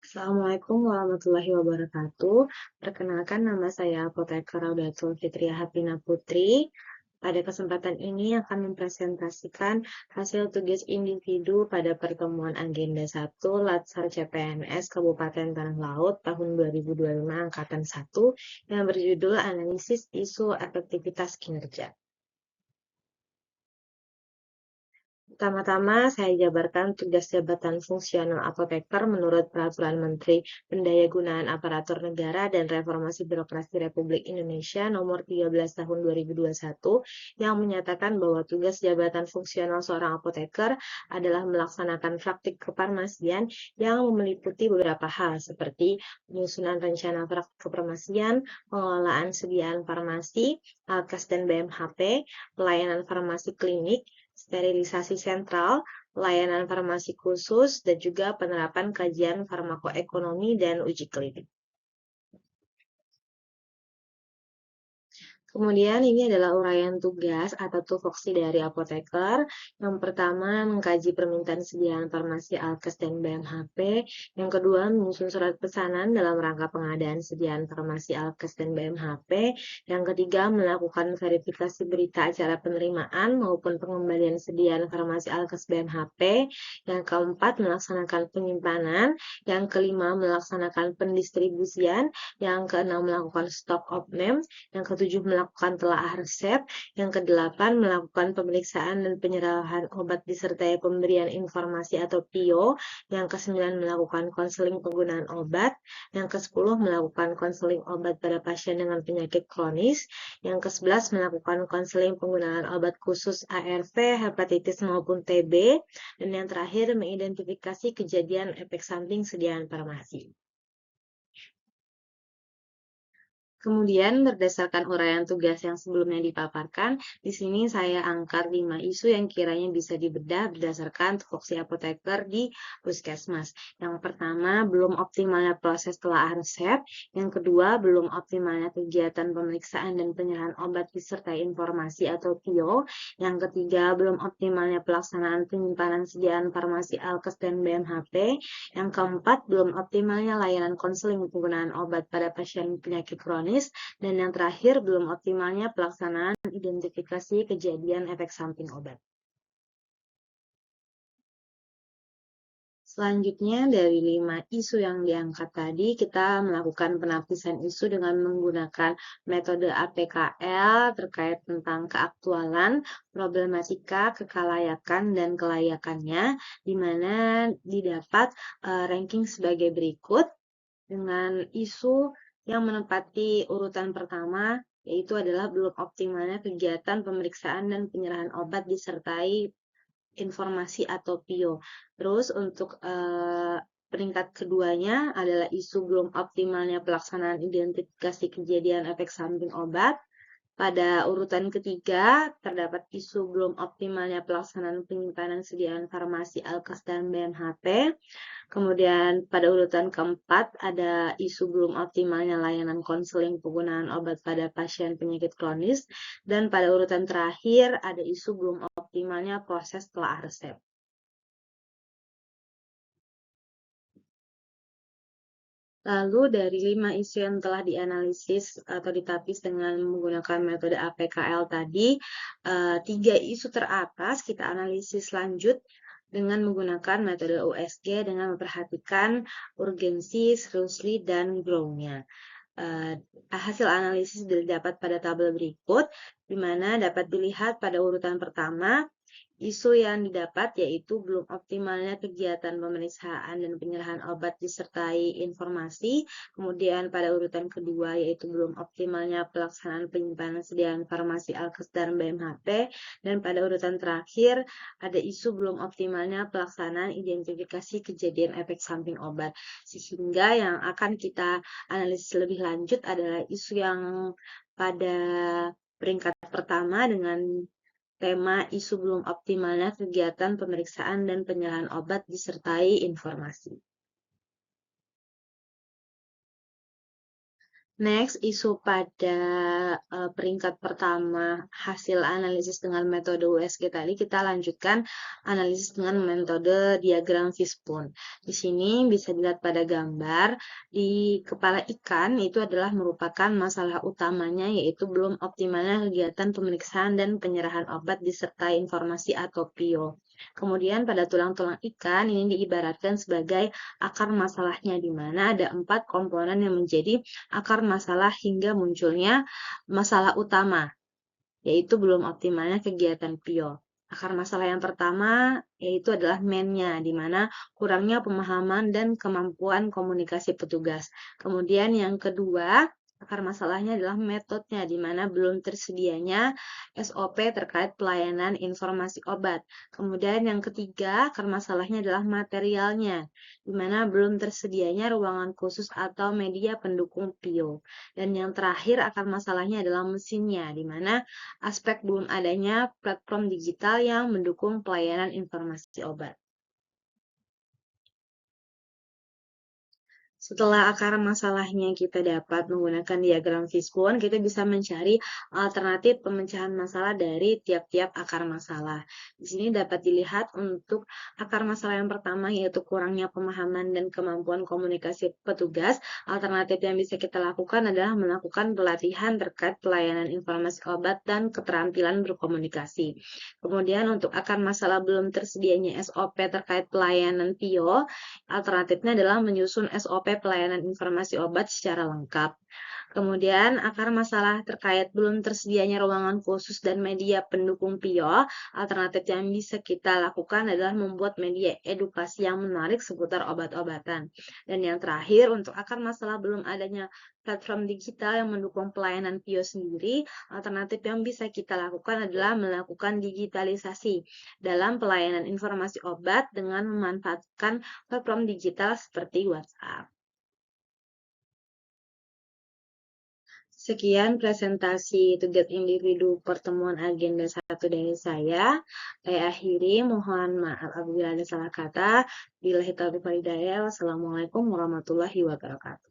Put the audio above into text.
Assalamualaikum warahmatullahi wabarakatuh. Perkenalkan, nama saya Apoteker Raudatul Fitria Hapina Putri. Pada kesempatan ini akan mempresentasikan hasil tugas individu pada pertemuan Agenda 1 Latsar CPNS Kabupaten Tanah Laut tahun 2025 Angkatan 1 yang berjudul Analisis Isu Efektivitas Kinerja. Pertama-tama, saya jabarkan tugas jabatan fungsional apoteker menurut Peraturan Menteri Pendayagunaan Aparatur Negara dan Reformasi Birokrasi Republik Indonesia Nomor 13 Tahun 2021 yang menyatakan bahwa tugas jabatan fungsional seorang apoteker adalah melaksanakan praktik kefarmasian yang meliputi beberapa hal seperti penyusunan rencana praktik kefarmasian, pengelolaan sediaan farmasi, Alkes dan BMHP, pelayanan farmasi klinik, sterilisasi sentral, layanan farmasi khusus, dan juga penerapan kajian farmakoekonomi dan uji klinik. Kemudian ini adalah uraian tugas atau tupoksi dari apoteker. Yang pertama, mengkaji permintaan sediaan farmasi Alkes dan BMHP. Yang kedua, menyusun surat pesanan dalam rangka pengadaan sediaan farmasi Alkes dan BMHP. Yang ketiga, melakukan verifikasi berita acara penerimaan maupun pengembalian sediaan farmasi Alkes BMHP. Yang keempat, melaksanakan penyimpanan. Yang kelima, melaksanakan pendistribusian. Yang keenam, melakukan stock of name. Yang ketujuh, melakukan telaah resep. Yang kedelapan, melakukan pemeriksaan dan penyerahan obat disertai pemberian informasi atau PIO. Yang kesembilan, melakukan konseling penggunaan obat. Yang kesepuluh, melakukan konseling obat pada pasien dengan penyakit kronis. Yang kesebelas, melakukan konseling penggunaan obat khusus ARV, hepatitis maupun TB. Dan yang terakhir, mengidentifikasi kejadian efek samping sediaan farmasi. Kemudian, berdasarkan uraian tugas yang sebelumnya dipaparkan, di sini saya angkat 5 isu yang kiranya bisa dibedah berdasarkan tupoksi apoteker di puskesmas. Yang pertama, belum optimalnya proses telaah resep. Yang kedua, belum optimalnya kegiatan pemeriksaan dan penyerahan obat disertai informasi atau PIO. Yang ketiga, belum optimalnya pelaksanaan penyimpanan sediaan farmasi Alkes dan BMHP. Yang keempat, belum optimalnya layanan konseling penggunaan obat pada pasien penyakit kronis. Dan yang terakhir, belum optimalnya pelaksanaan identifikasi kejadian efek samping obat. Selanjutnya, dari 5 isu yang diangkat tadi, kita melakukan penapisan isu dengan menggunakan metode APKL terkait tentang keaktualan, problematika, kekalayakan, dan kelayakannya, di mana didapat ranking sebagai berikut dengan isu yang menempati urutan pertama, yaitu adalah belum optimalnya kegiatan pemeriksaan dan penyerahan obat disertai informasi atau PIO. Terus untuk peringkat keduanya adalah isu belum optimalnya pelaksanaan identifikasi kejadian efek samping obat. Pada urutan ketiga, terdapat isu belum optimalnya pelaksanaan penyimpanan sediaan farmasi Alkes dan BMHP. Kemudian pada urutan keempat, ada isu belum optimalnya layanan konseling penggunaan obat pada pasien penyakit kronis. Dan pada urutan terakhir, ada isu belum optimalnya proses telaah resep. Lalu dari 5 isu yang telah dianalisis atau ditapis dengan menggunakan metode APKL tadi, 3 isu teratas kita analisis lanjut dengan menggunakan metode USG dengan memperhatikan urgensi, seriously, dan grow-nya. Hasil analisis didapat pada tabel berikut, di mana dapat dilihat pada urutan pertama, isu yang didapat yaitu belum optimalnya kegiatan pemeriksaan dan penyerahan obat disertai informasi. Kemudian pada urutan kedua yaitu belum optimalnya pelaksanaan penyimpanan sediaan farmasi Alkes dan BMHP. Dan pada urutan terakhir ada isu belum optimalnya pelaksanaan identifikasi kejadian efek samping obat. Sehingga yang akan kita analisis lebih lanjut adalah isu yang pada peringkat pertama dengan tema isu belum optimalnya kegiatan pemeriksaan dan penyerahan obat disertai informasi. Next, isu pada peringkat pertama hasil analisis dengan metode USG tadi, kita lanjutkan analisis dengan metode diagram fishbone. Di sini bisa dilihat pada gambar, di kepala ikan itu adalah merupakan masalah utamanya, yaitu belum optimalnya kegiatan pemeriksaan dan penyerahan obat disertai informasi atau PIO. Kemudian pada tulang-tulang ikan ini diibaratkan sebagai akar masalahnya, di mana ada 4 komponen yang menjadi akar masalah hingga munculnya masalah utama, yaitu belum optimalnya kegiatan PIO. Akar masalah yang pertama yaitu adalah man-nya, di mana kurangnya pemahaman dan kemampuan komunikasi petugas. Kemudian yang kedua, akar masalahnya adalah metodenya, di mana belum tersedianya SOP terkait pelayanan informasi obat. Kemudian yang ketiga, akar masalahnya adalah materialnya, di mana belum tersedianya ruangan khusus atau media pendukung PIO. Dan yang terakhir, akar masalahnya adalah mesinnya, di mana aspek belum adanya platform digital yang mendukung pelayanan informasi obat. Setelah akar masalahnya kita dapat menggunakan diagram fishbone, kita bisa mencari alternatif pemecahan masalah dari tiap-tiap akar masalah. Di sini dapat dilihat untuk akar masalah yang pertama, yaitu kurangnya pemahaman dan kemampuan komunikasi petugas. Alternatif yang bisa kita lakukan adalah melakukan pelatihan terkait pelayanan informasi obat dan keterampilan berkomunikasi. Kemudian untuk akar masalah belum tersedianya SOP terkait pelayanan PIO, alternatifnya adalah menyusun SOP pelayanan informasi obat secara lengkap. Kemudian, akar masalah terkait belum tersedianya ruangan khusus dan media pendukung PIO, alternatif yang bisa kita lakukan adalah membuat media edukasi yang menarik seputar obat-obatan. Dan yang terakhir, untuk akar masalah belum adanya platform digital yang mendukung pelayanan PIO sendiri, alternatif yang bisa kita lakukan adalah melakukan digitalisasi dalam pelayanan informasi obat dengan memanfaatkan platform digital seperti WhatsApp. Sekian presentasi tugas individu pertemuan agenda 1 dari saya. Saya akhiri, mohon maaf apabila ada salah kata. Billahi taufiq wal hidayah. Wassalamualaikum warahmatullahi wabarakatuh.